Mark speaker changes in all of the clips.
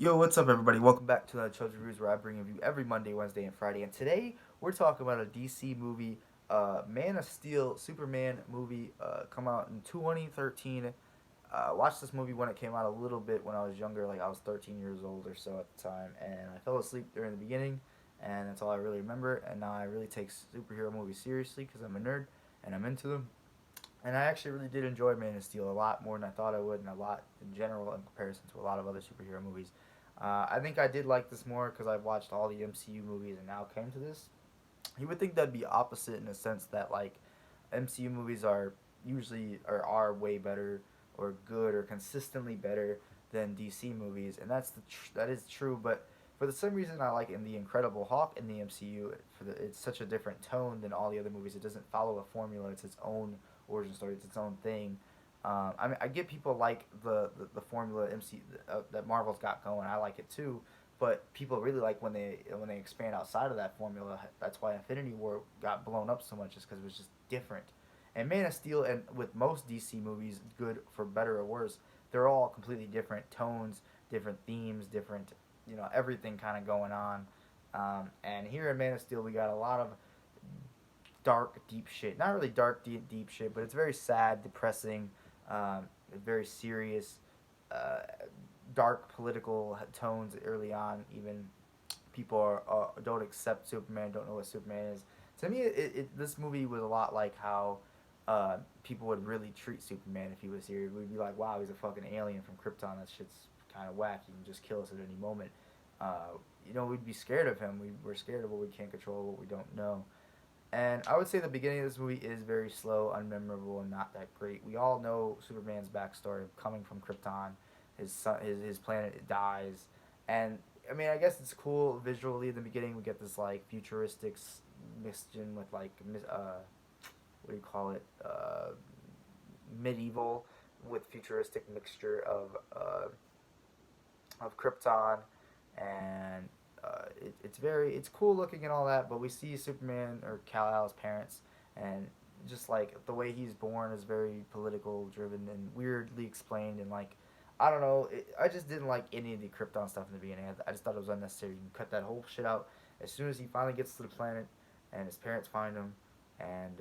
Speaker 1: Yo, what's up, everybody? Welcome back to the Chosen Reviews, where I bring you every Monday, Wednesday, and Friday. And today we're talking about a DC movie, Man of Steel, Superman movie, come out in 2013. Watched this movie when it came out a little bit when I was younger, like I was 13 years old or so at the time, and I fell asleep during the beginning, and that's all I really remember. And now I really take superhero movies seriously because I'm a nerd and I'm into them. And I actually really did enjoy Man of Steel a lot more than I thought I would, and a lot in general in comparison to a lot of other superhero movies. I think I did like this more because I've watched all the MCU movies and now came to this. You would think that'd be opposite in the sense that like MCU movies are usually or are way better or good or consistently better than DC movies, and that is true. But for the same reason, I like in the Incredible Hulk in the MCU, it's such a different tone than all the other movies. It doesn't follow a formula; it's its own origin story. It's its own thing. I mean, I get people like the formula that Marvel's got going. I like it too, but people really like when they expand outside of that formula. That's why Infinity War got blown up so much, is because it was just different. And Man of Steel, and with most DC movies, good for better or worse, they're all completely different tones, different themes, different everything kind of going on. And here in Man of Steel, we got a lot of dark, deep shit. Not really dark, deep shit, but it's very sad, depressing, very serious, uh, dark political tones early on. Even people don't accept Superman, don't know what Superman is. To me, this movie was a lot like how people would really treat Superman if he was here. We'd be like, wow, he's a fucking alien from Krypton. That shit's kind of whack. He can just kill us at any moment. We'd be scared of him. We're scared of what we can't control, what we don't know. And I would say the beginning of this movie is very slow, unmemorable, and not that great. We all know Superman's backstory of coming from Krypton. His planet dies, and I mean, I guess it's cool visually. In the beginning, we get this like futuristic mixture with like what do you call it? Medieval with futuristic mixture of Krypton, and it's cool looking and all that. But we see Superman or Kal-El's parents, and just like the way he's born is very political driven and weirdly explained, and like I don't know. I just didn't like any of the Krypton stuff in the beginning. I just thought it was unnecessary. You can cut that whole shit out as soon as he finally gets to the planet, and his parents find him, and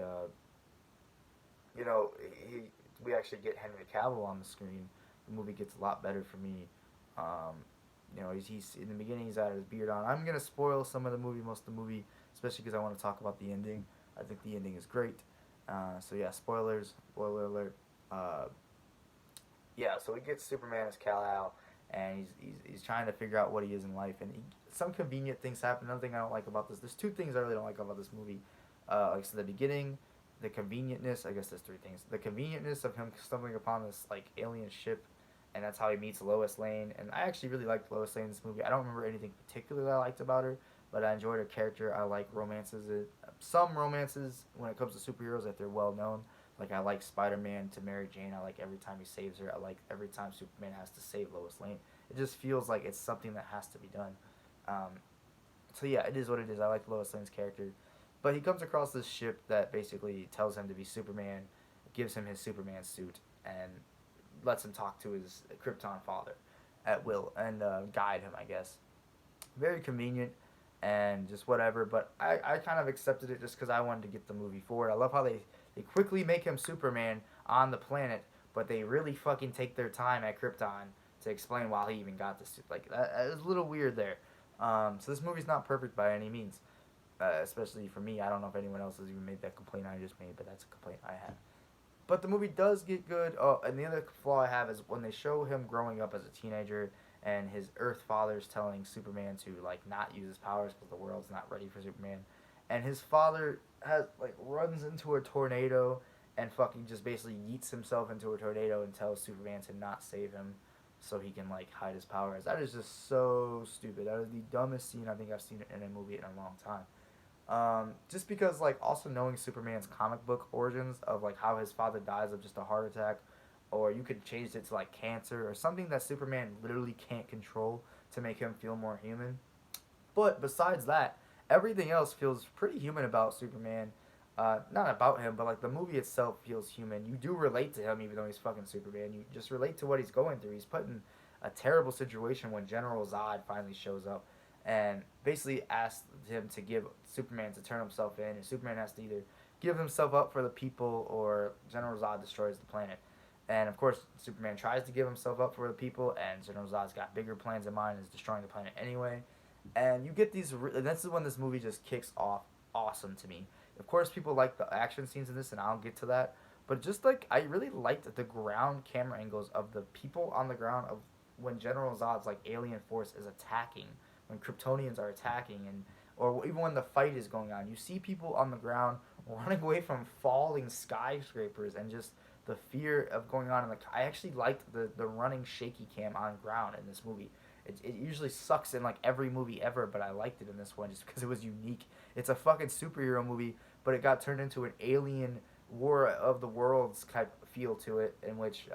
Speaker 1: you know, he we actually get Henry Cavill on the screen. The movie gets a lot better for me. Um, he's in the beginning. He's got his beard on. I'm gonna spoil some of the movie, most of the movie, especially because I want to talk about the ending. I think the ending is great. So yeah, spoilers. Spoiler alert. Uh, yeah, so we get Superman as Kal-El, and he's trying to figure out what he is in life, and some convenient things happen. Another thing I don't like about this, there's two things I really don't like about this movie. Like so the beginning, the convenientness. I guess there's three things. The convenientness of him stumbling upon this like alien ship, and that's how he meets Lois Lane. And I actually really liked Lois Lane in this movie. I don't remember anything particular that I liked about her, but I enjoyed her character. I like romances. Some romances when it comes to superheroes that they're well known. Like I like Spider-Man to Mary Jane. I like every time he saves her. I like every time Superman has to save Lois Lane. It just feels like it's something that has to be done. Um, so yeah, it is what it is. I like Lois Lane's character, but he comes across this ship that basically tells him to be Superman, gives him his Superman suit, and lets him talk to his Krypton father at will and guide him, I guess. Very convenient and just whatever, but I kind of accepted it just because I wanted to get the movie forward. I love how they quickly make him Superman on the planet, but they really fucking take their time at Krypton to explain why he even got this suit. Like, that was a little weird there. So this movie's not perfect by any means, especially for me. I don't know if anyone else has even made that complaint I just made, but that's a complaint I have. But the movie does get good. Oh, and the other flaw I have is when they show him growing up as a teenager and his Earth father's telling Superman to like not use his powers because the world's not ready for Superman, and his father has like runs into a tornado and fucking just basically yeets himself into a tornado and tells Superman to not save him so he can like hide his powers. That is just so stupid. That is the dumbest scene I think I've seen in a movie in a long time. Just because like also knowing Superman's comic book origins of like how his father dies of just a heart attack, or you could change it to like cancer or something that Superman literally can't control to make him feel more human. But besides that, everything else feels pretty human about Superman. Not about him, but like the movie itself feels human. You do relate to him even though he's fucking Superman. You just relate to what he's going through. He's putting a terrible situation when General Zod finally shows up and basically asks him to give Superman to turn himself in, and Superman has to either give himself up for the people or General Zod destroys the planet. And of course, Superman tries to give himself up for the people, and General Zod's got bigger plans in mind and is destroying the planet anyway. And you get these. This is when this movie just kicks off awesome to me. Of course, people like the action scenes in this, and I'll get to that. But just like I really liked the ground camera angles of the people on the ground of when General Zod's like alien force is attacking, when Kryptonians are attacking, and or even when the fight is going on. You see people on the ground running away from falling skyscrapers and just the fear of going on in the. I actually liked the running shaky cam on ground in this movie. It usually sucks in like every movie ever, but I liked it in this one just because it was unique. It's a fucking superhero movie, but it got turned into an alien War of the Worlds type feel to it, in which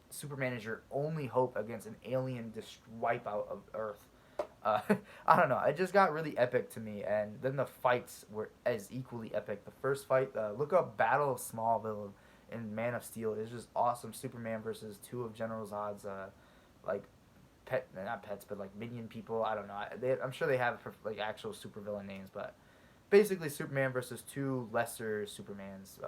Speaker 1: Superman is your only hope against an alien wipeout of Earth. Uh, I don't know. It just got really epic to me, and then the fights were as equally epic. The first fight, look up Battle of Smallville in Man of Steel. It's just awesome. Superman versus two of General Zod's like not pets, but like minion people. I don't know. I'm sure they have like actual supervillain names, but basically Superman versus two lesser Supermans,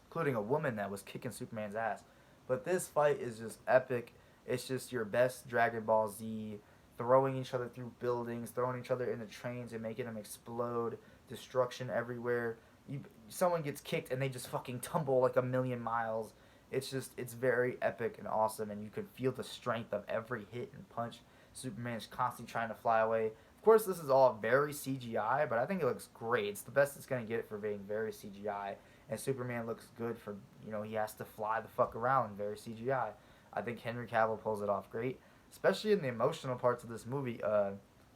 Speaker 1: including a woman that was kicking Superman's ass. But this fight is just epic. It's just your best Dragon Ball Z, throwing each other through buildings, throwing each other into trains and making them explode, destruction everywhere. Someone gets kicked and they just fucking tumble like a million miles. It's very epic and awesome, and you can feel the strength of every hit and punch. Superman's constantly trying to fly away. Of course, this is all very CGI, but I think it looks great. It's the best it's gonna get for being very CGI, and Superman looks good for he has to fly the fuck around very CGI. I think Henry Cavill pulls it off great, especially in the emotional parts of this movie.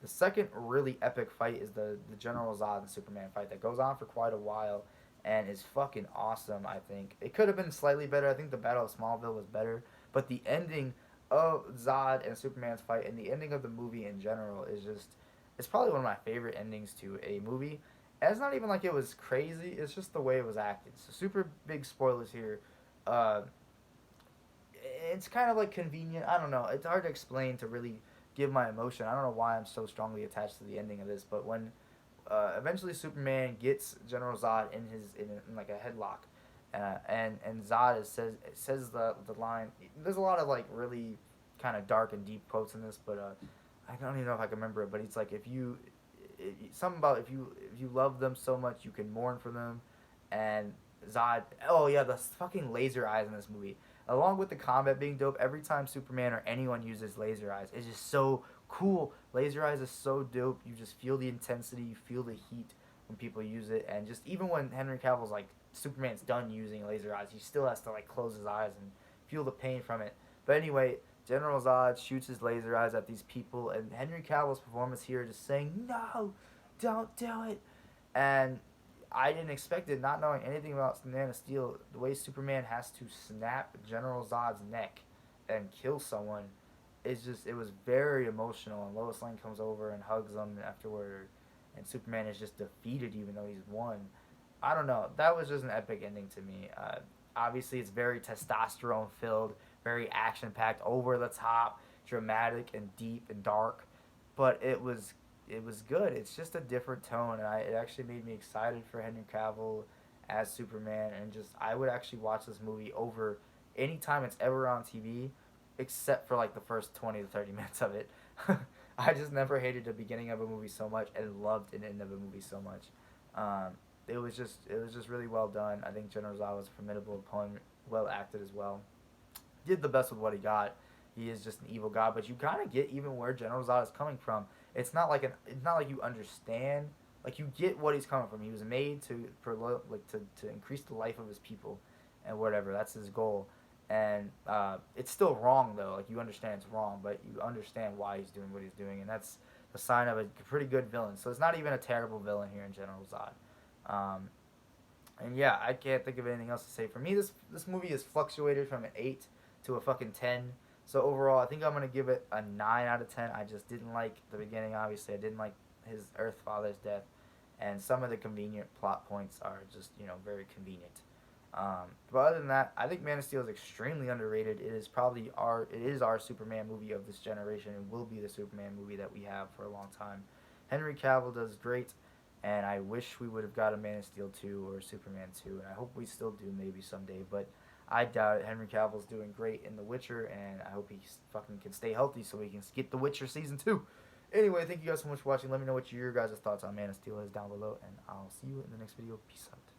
Speaker 1: The second really epic fight is the General Zod and Superman fight that goes on for quite a while and is fucking awesome. I think it could have been slightly better. I think the Battle of Smallville was better, but the ending of Zod and Superman's fight and the ending of the movie in general is just it's probably one of my favorite endings to a movie. And it's not even like it was crazy. It's just the way it was acted. So super big spoilers here. Uh, it's kind of like convenient. I don't know. It's hard to explain to really give my emotion. I don't know why I'm so strongly attached to the ending of this, but when eventually Superman gets General Zod in like a headlock, and Zod says the line. There's a lot of like really kind of dark and deep quotes in this, but I don't even know if I can remember it. But it's like something about if you love them so much you can mourn for them, and Zod. Oh yeah, the fucking laser eyes in this movie. Along with the combat being dope, every time Superman or anyone uses laser eyes, it's just so cool. Laser eyes is so dope. You just feel the intensity, you feel the heat when people use it, and just even when Henry Cavill's like Superman's done using laser eyes, he still has to like close his eyes and feel the pain from it. But anyway, General Zod shoots his laser eyes at these people, and Henry Cavill's performance here just saying, "No, don't do it," and I didn't expect it, not knowing anything about Man of Steel. The way Superman has to snap General Zod's neck and kill someone it was very emotional. And Lois Lane comes over and hugs him afterward, and Superman is just defeated even though he's won. I don't know. That was just an epic ending to me. Obviously, it's very testosterone filled, very action packed, over the top, dramatic and deep and dark, but it was good. It's just a different tone, and it actually made me excited for Henry Cavill as Superman, and just I would actually watch this movie over any time it's ever on TV, except for like the first 20 to 30 minutes of it. I just never hated the beginning of a movie so much and loved an end of a movie so much. It was just really well done. I think General Zod was a formidable opponent, well acted as well. Did the best with what he got. He is just an evil god, but you kind of get even where General Zod is coming from. It's not like you understand. Like you get what he's coming from. He was made to increase the life of his people, and whatever. That's his goal. And it's still wrong though. Like you understand it's wrong, but you understand why he's doing what he's doing, and that's the sign of a pretty good villain. So it's not even a terrible villain here in General Zod. Um, and yeah, I can't think of anything else to say. For me, this movie has fluctuated from an 8 to a fucking 10. So overall, I think I'm gonna give it a 9 out of 10. I just didn't like the beginning. Obviously, I didn't like his Earth Father's death, and some of the convenient plot points are just very convenient. But other than that, I think Man of Steel is extremely underrated. It is our Superman movie of this generation and will be the Superman movie that we have for a long time. Henry Cavill does great, and I wish we would have got a Man of Steel 2 or Superman 2, and I hope we still do maybe someday, but I doubt it. Henry Cavill's doing great in The Witcher, and I hope he fucking can stay healthy so we can get The Witcher season 2. Anyway, thank you guys so much for watching. Let me know what your guys' thoughts on Man of Steel is down below, and I'll see you in the next video. Peace out.